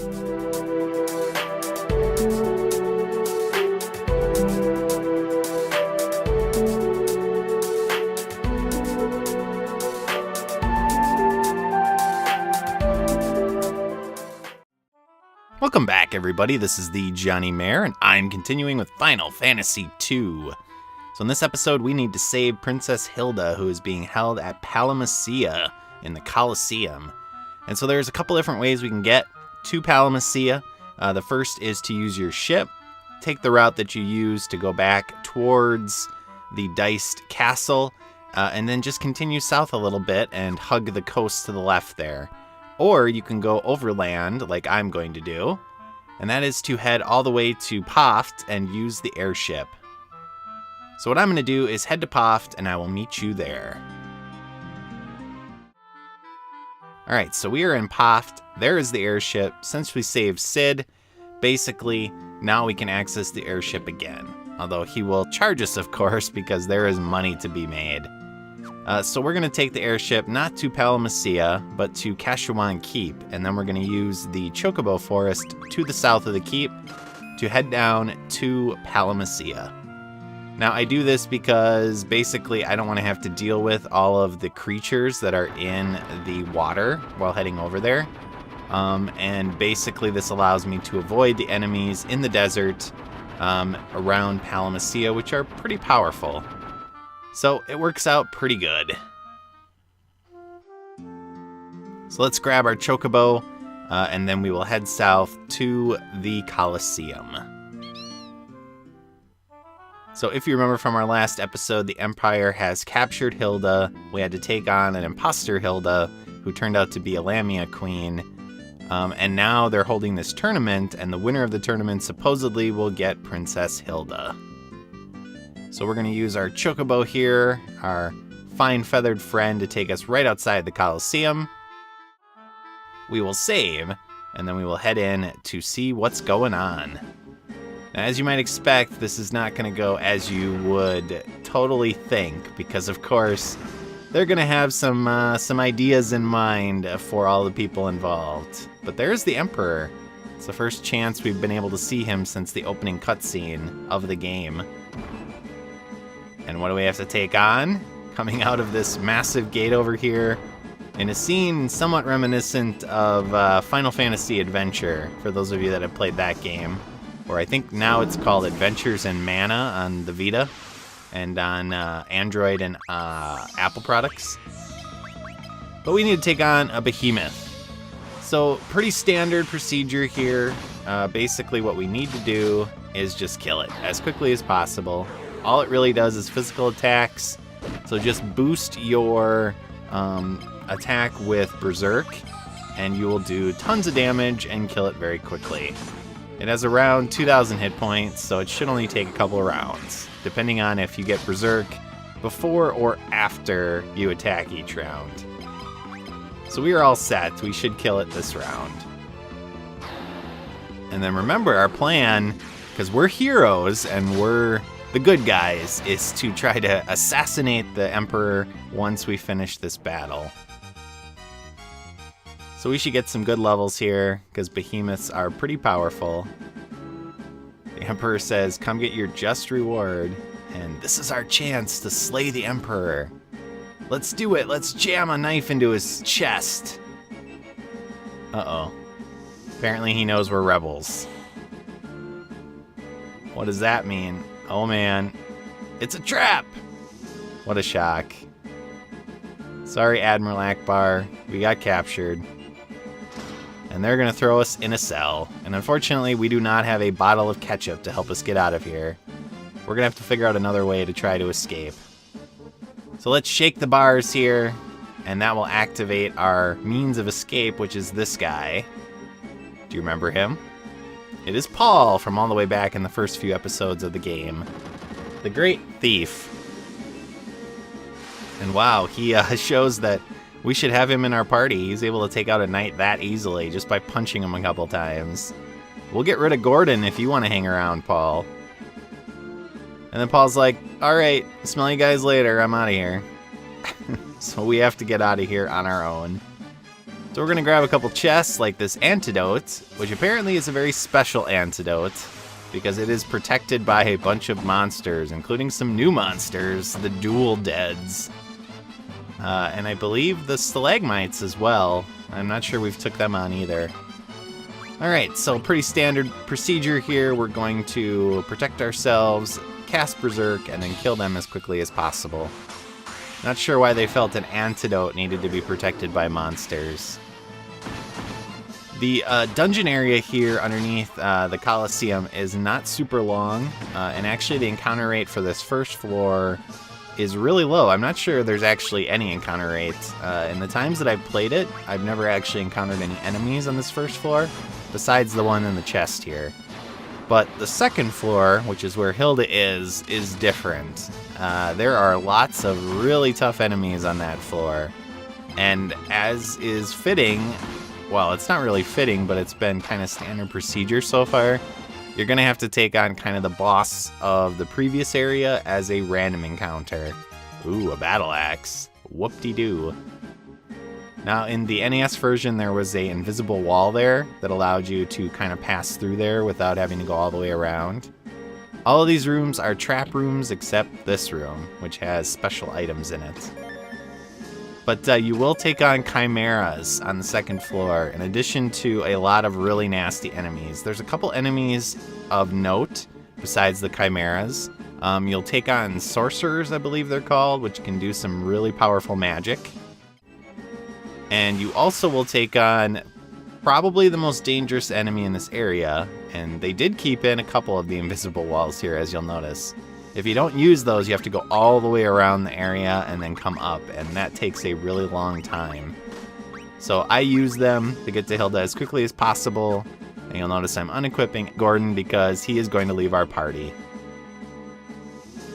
Welcome back, everybody. This is the thejonnymar, and I'm continuing with Final Fantasy II. So in this episode, we need to save Princess Hilda, who is being held at Palamecia in the Coliseum. And so there's a couple different ways we can get to Palamecia. The first is to use your ship, take the route that you use to go back towards the Diced Castle, and then just continue south a little bit and hug the coast to the left there. Or you can go overland, like I'm going to do, and that is to head all the way to Poft and use the airship. So what I'm going to do is head to Poft, and I will meet you there. Alright, so we are in Poft. There is the airship. Since we saved Sid, basically, now we can access the airship again. Although he will charge us, of course, because there is money to be made. So we're going to take the airship not to Palamecia, but to Kashuan Keep, and then we're going to use the Chocobo Forest to the south of the keep to head down to Palamecia. Now, I do this because basically I don't want to have to deal with all of the creatures that are in the water while heading over there. And basically this allows me to avoid the enemies in the desert around Palamecia, which are pretty powerful. So it works out pretty good. So let's grab our Chocobo, and then we will head south to the Coliseum. So if you remember from our last episode, the Empire has captured Hilda. We had to take on an imposter Hilda, who turned out to be a Lamia queen. And now they're holding this tournament, and the winner of the tournament supposedly will get Princess Hilda. So we're going to use our Chocobo here, our fine feathered friend, to take us right outside the Coliseum. We will save, and then we will head in to see what's going on. Now, as you might expect, this is not going to go as you would totally think, because of course, they're going to have some ideas in mind for all the people involved. But there's the Emperor. It's the first chance we've been able to see him since the opening cutscene of the game. And what do we have to take on? Coming out of this massive gate over here, in a scene somewhat reminiscent of Final Fantasy Adventure, for those of you that have played that game, or I think now it's called Adventures in Mana on the Vita, and on Android and Apple products. But we need to take on a behemoth. So pretty standard procedure here. Basically what we need to do is just kill it as quickly as possible. All it really does is physical attacks, so just boost your attack with Berserk, and you will do tons of damage and kill it very quickly. It has around 2,000 hit points, so it should only take a couple of rounds, depending on if you get Berserk before or after you attack each round. So we are all set. We should kill it this round. And then remember, our plan, because we're heroes and we're the good guys, is to try to assassinate the Emperor once we finish this battle. So we should get some good levels here, because behemoths are pretty powerful. The Emperor says, come get your just reward, and this is our chance to slay the Emperor. Let's do it, let's jam a knife into his chest. Uh-oh. Apparently he knows we're rebels. What does that mean? Oh man, it's a trap! What a shock. Sorry, Admiral Akbar, we got captured. And they're gonna throw us in a cell. And unfortunately, we do not have a bottle of ketchup to help us get out of here. We're gonna have to figure out another way to try to escape. So let's shake the bars here, and that will activate our means of escape, which is this guy. Do you remember him? It is Paul from all the way back in the first few episodes of the game. The Great Thief. And wow, he shows that we should have him in our party. He's able to take out a knight that easily just by punching him a couple times. We'll get rid of Gordon if you want to hang around, Paul. And then Paul's like, alright, smell you guys later, I'm out of here. So we have to get out of here on our own. So we're going to grab a couple chests like this antidote, which apparently is a very special antidote because it is protected by a bunch of monsters, including some new monsters, the Dual Deads. And I believe the stalagmites as well. I'm not sure we've took them on either. Alright, so pretty standard procedure here. We're going to protect ourselves, cast Berserk, and then kill them as quickly as possible. Not sure why they felt an antidote needed to be protected by monsters. The dungeon area here underneath the Coliseum is not super long, and actually the encounter rate for this first floor is really low. I'm not sure there's actually any encounter rate. In the times that I've played it, I've never actually encountered any enemies on this first floor, besides the one in the chest here. But the second floor, which is where Hilda is different. There are lots of really tough enemies on that floor. And as is fitting, well, it's not really fitting, but it's been kind of standard procedure so far, you're going to have to take on kind of the boss of the previous area as a random encounter. Ooh, a battle axe. Whoop-de-doo. Now, in the NES version, there was an invisible wall there that allowed you to kind of pass through there without having to go all the way around. All of these rooms are trap rooms except this room, which has special items in it. But you will take on chimeras on the second floor, in addition to a lot of really nasty enemies. There's a couple enemies of note besides the chimeras. You'll take on sorcerers, I believe they're called, which can do some really powerful magic. And you also will take on probably the most dangerous enemy in this area, and they did keep in a couple of the invisible walls here, as you'll notice. If you don't use those, you have to go all the way around the area and then come up, and that takes a really long time. So I use them to get to Hilda as quickly as possible, and you'll notice I'm unequipping Gordon because he is going to leave our party.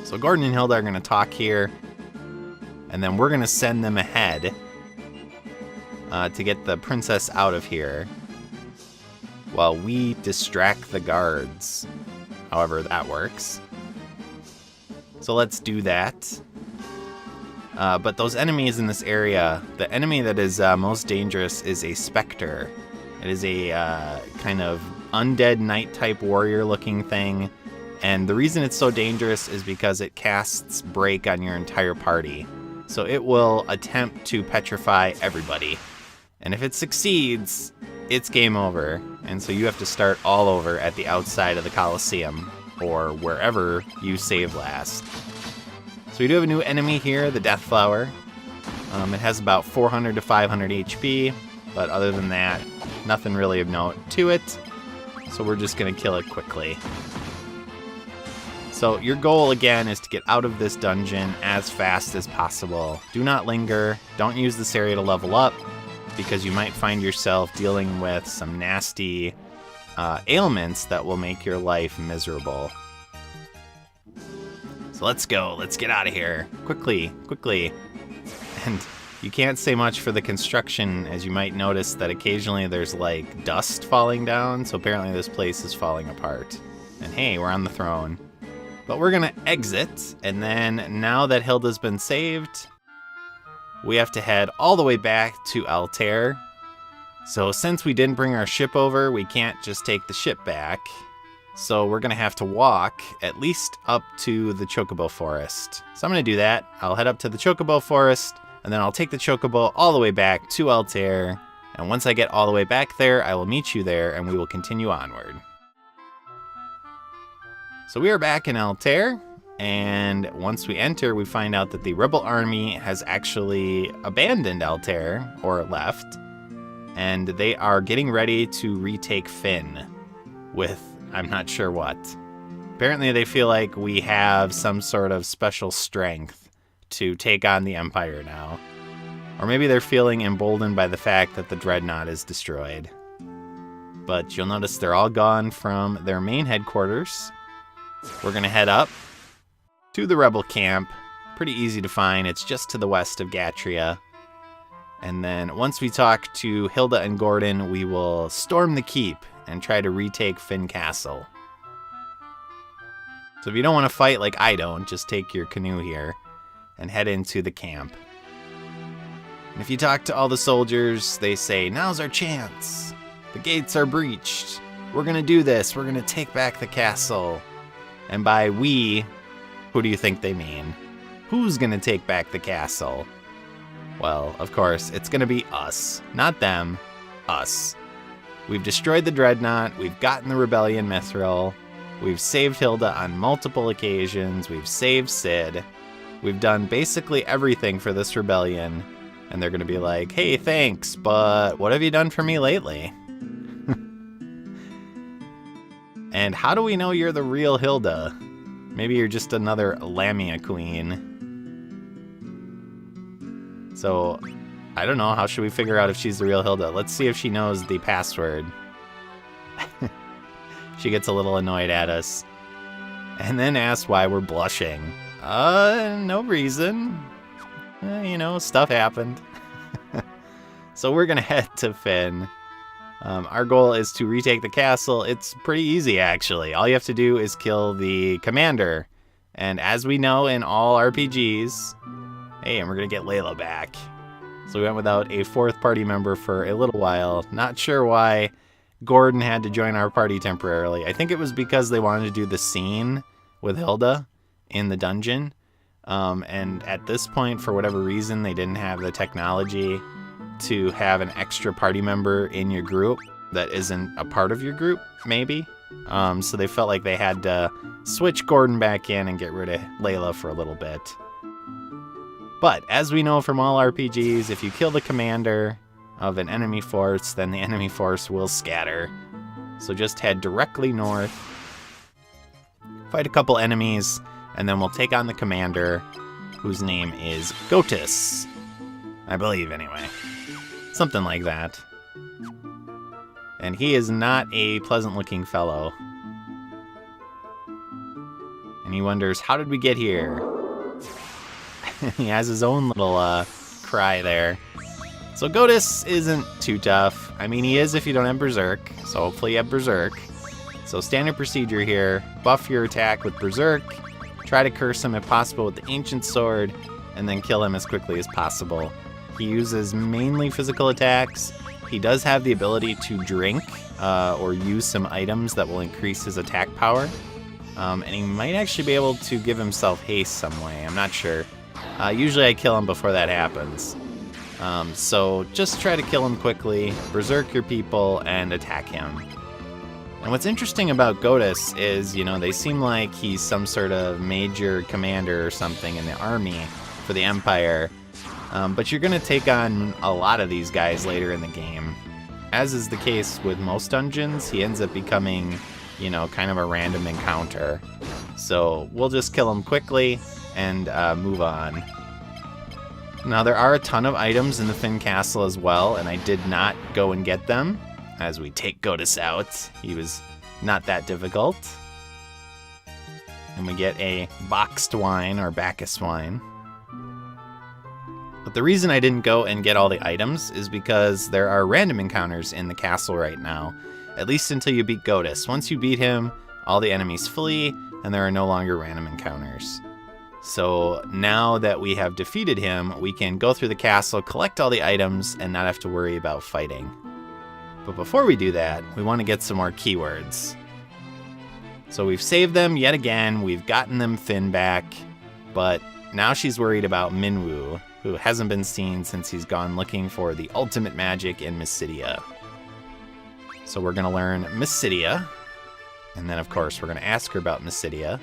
So Gordon and Hilda are going to talk here, and then we're going to send them ahead to get the princess out of here while we distract the guards, however that works. So let's do that. But those enemies in this area, the enemy that is most dangerous is a specter. It is a kind of undead knight type warrior looking thing, and the reason it's so dangerous is because it casts break on your entire party. So it will attempt to petrify everybody. And if it succeeds, it's game over. And so you have to start all over at the outside of the Coliseum, or wherever you save last. So we do have a new enemy here, the Death Flower. It has about 400 to 500 HP, but other than that, nothing really of note to it. So we're just going to kill it quickly. So your goal, again, is to get out of this dungeon as fast as possible. Do not linger. Don't use this area to level up, because you might find yourself dealing with some nasty ailments that will make your life miserable. So let's go. Let's get out of here. Quickly, quickly. And you can't say much for the construction, as you might notice that occasionally there's like dust falling down, so apparently this place is falling apart. And hey, we're on the throne. But we're gonna exit, and then now that Hilda's been saved, we have to head all the way back to Altair. So since we didn't bring our ship over, we can't just take the ship back. So we're gonna have to walk at least up to the Chocobo Forest. So I'm gonna do that. I'll head up to the Chocobo Forest, and then I'll take the Chocobo all the way back to Altair. And once I get all the way back there, I will meet you there, and we will continue onward. So we are back in Altair. And once we enter, we find out that the rebel army has actually abandoned Altair, or left, and they are getting ready to retake Fynn with I'm not sure what. Apparently they feel like we have some sort of special strength to take on the Empire now. Or maybe they're feeling emboldened by the fact that the Dreadnought is destroyed. But you'll notice they're all gone from their main headquarters. We're going to head up to the rebel camp. Pretty easy to find. It's just to the west of Gatria. And then once we talk to Hilda and Gordon, we will storm the keep and try to retake Fynn Castle. So if you don't want to fight like I don't, just take your canoe here and head into the camp. And if you talk to all the soldiers, they say, now's our chance. The gates are breached. We're gonna do this. We're gonna take back the castle. And by we, who do you think they mean? Who's gonna take back the castle? Well, of course, it's gonna be us. Not them, us. We've destroyed the Dreadnought, we've gotten the Rebellion Mithril, we've saved Hilda on multiple occasions, we've saved Cid, we've done basically everything for this rebellion, and they're gonna be like, hey, thanks, but what have you done for me lately? And how do we know you're the real Hilda? Maybe you're just another Lamia queen. So, I don't know, how should we figure out if she's the real Hilda? Let's see if she knows the password. She gets a little annoyed at us. And then asks why we're blushing. No reason. You know, stuff happened. So we're gonna head to Fynn. Our goal is to retake the castle. It's pretty easy, actually. All you have to do is kill the commander. And as we know in all RPGs... Hey, and we're gonna get Layla back. So we went without a fourth party member for a little while. Not sure why Gordon had to join our party temporarily. I think it was because they wanted to do the scene with Hilda in the dungeon. And at this point, for whatever reason, they didn't have the technology to have an extra party member in your group that isn't a part of your group, maybe. So they felt like they had to switch Gordon back in and get rid of Layla for a little bit. But as we know from all RPGs, if you kill the commander of an enemy force, then the enemy force will scatter. So just head directly north, fight a couple enemies, and then we'll take on the commander, whose name is Gotus. I believe, anyway. Something like that. And he is not a pleasant-looking fellow. And he wonders, how did we get here? He has his own little cry there. So Gotus isn't too tough. I mean, he is if you don't have Berserk, so hopefully you have Berserk. So standard procedure here, buff your attack with Berserk, try to curse him if possible with the Ancient Sword, and then kill him as quickly as possible. He uses mainly physical attacks. He does have the ability to drink or use some items that will increase his attack power. And he might actually be able to give himself haste some way, I'm not sure. Usually I kill him before that happens. So just try to kill him quickly, berserk your people, and attack him. And what's interesting about Gotus is, you know, they seem like he's some sort of major commander or something in the army for the Empire. But you're going to take on a lot of these guys later in the game. As is the case with most dungeons, he ends up becoming, you know, kind of a random encounter. So we'll just kill him quickly and move on. Now there are a ton of items in the Fynn Castle as well, and I did not go and get them as we take Gotus out. He was not that difficult. And we get a boxed wine, or Bacchus wine. But the reason I didn't go and get all the items is because there are random encounters in the castle right now, at least until you beat Gotus. Once you beat him, all the enemies flee, and there are no longer random encounters. So now that we have defeated him, we can go through the castle, collect all the items, and not have to worry about fighting. But before we do that, we want to get some more keywords. So we've saved them yet again, we've gotten them Fynn back, but now she's worried about Minwu, who hasn't been seen since he's gone looking for the ultimate magic in Mysidia. So we're going to learn Mysidia, and then of course we're going to ask her about Mysidia.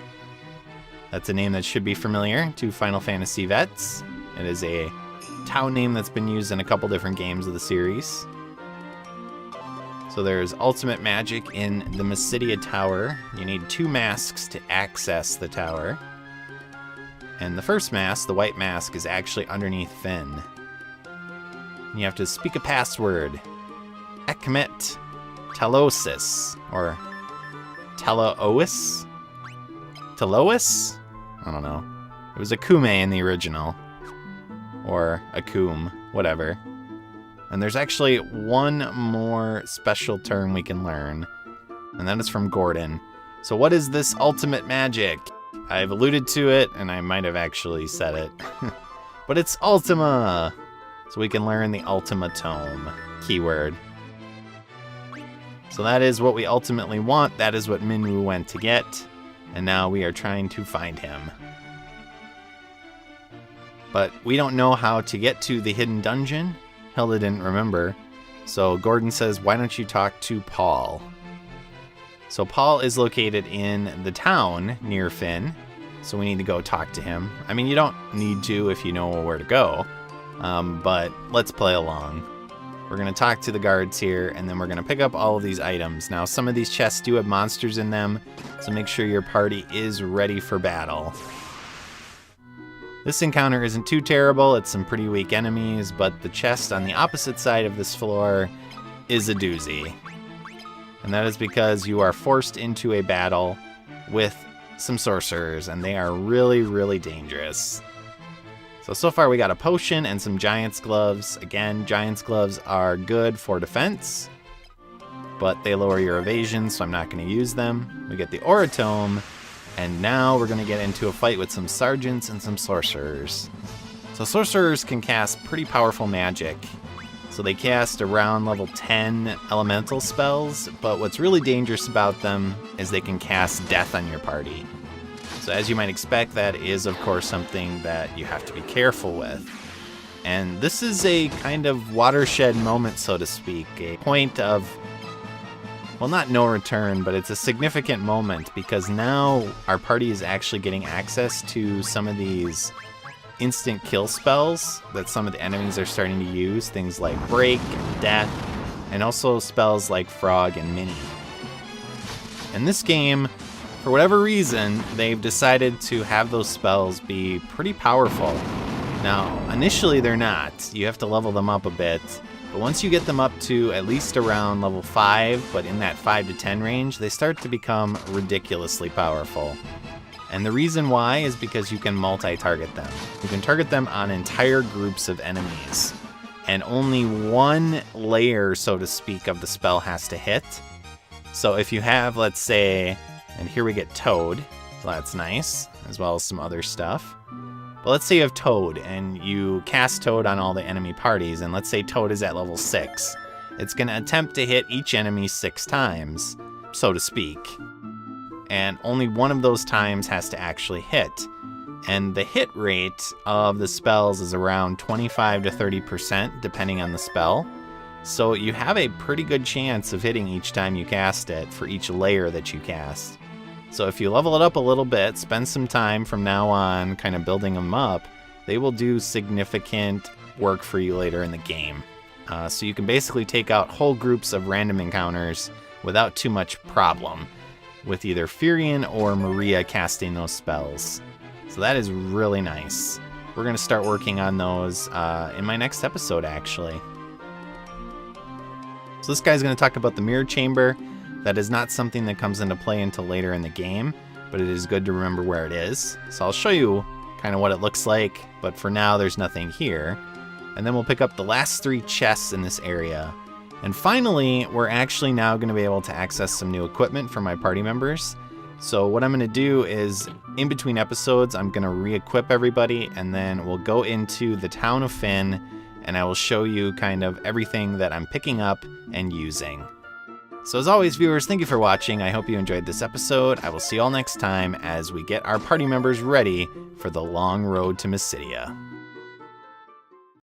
That's a name that should be familiar to Final Fantasy vets. It is a town name that's been used in a couple different games of the series. So there's ultimate magic in the Mysidia Tower. You need 2 masks to access the tower. And the first mask, the white mask, is actually underneath Fynn. You have to speak a password. Ekmet Telosis, or Telois? Telois? I don't know. It was Akume in the original. Or Akum, whatever. And there's actually one more special term we can learn. And that is from Gordon. So what is this ultimate magic? I've alluded to it, and I might have actually said it. But it's Ultima! so we can learn the Ultima Tome keyword. So that is what we ultimately want. That is what Minwu went to get. And now we are trying to find him. But we don't know how to get to the hidden dungeon. Hilda didn't remember. So Gordon says, why don't you talk to Paul? So Paul is located in the town near Fynn. So we need to go talk to him. I mean, you don't need to if you know where to go. But let's play along. We're going to talk to the guards here, and then we're going to pick up all of these items. Now, some of these chests do have monsters in them, so make sure your party is ready for battle. This encounter isn't too terrible. It's some pretty weak enemies, but the chest on the opposite side of this floor is a doozy. And that is because you are forced into a battle with some sorcerers, and they are really, really dangerous. So far we got a potion and some Giant's Gloves. Again, Giant's Gloves are good for defense, but they lower your evasion, so I'm not going to use them. We get the Aura Tome, and now we're going to get into a fight with some sergeants and some sorcerers. So sorcerers can cast pretty powerful magic. So they cast around level 10 elemental spells, but what's really dangerous about them is they can cast death on your party. So as you might expect, that is, of course, something that you have to be careful with. And this is a kind of watershed moment, so to speak, a point of, well, not no return, but it's a significant moment because now our party is actually getting access to some of these instant kill spells that some of the enemies are starting to use, things like Break, Death, and also spells like Frog and Mini. In this game, for whatever reason, they've decided to have those spells be pretty powerful. Now, initially they're not. You have to level them up a bit. But once you get them up to at least around level 5, but in that 5 to 10 range, they start to become ridiculously powerful. And the reason why is because you can multi-target them. You can target them on entire groups of enemies. And only one layer, so to speak, of the spell has to hit. So if you have, let's say, and here we get Toad, so that's nice, as well as some other stuff. But let's say you have Toad, and you cast Toad on all the enemy parties, and let's say Toad is at level 6. It's going to attempt to hit each enemy 6 times, so to speak. And only one of those times has to actually hit. And the hit rate of the spells is around 25 to 30%, depending on the spell. So you have a pretty good chance of hitting each time you cast it for each layer that you cast. So if you level it up a little bit, spend some time from now on kind of building them up, they will do significant work for you later in the game. So you can basically take out whole groups of random encounters without too much problem, with either Furion or Maria casting those spells. So that is really nice. We're going to start working on those in my next episode, actually. So this guy's going to talk about the Mirror Chamber. That is not something that comes into play until later in the game, but it is good to remember where it is. So I'll show you kind of what it looks like, but for now there's nothing here. And then we'll pick up the last 3 chests in this area. And finally, we're actually now going to be able to access some new equipment for my party members. So what I'm going to do is, in between episodes, I'm going to re-equip everybody, and then we'll go into the town of Fynn, and I will show you kind of everything that I'm picking up and using. So as always, viewers, thank you for watching. I hope you enjoyed this episode. I will see you all next time as we get our party members ready for the long road to Mysidia.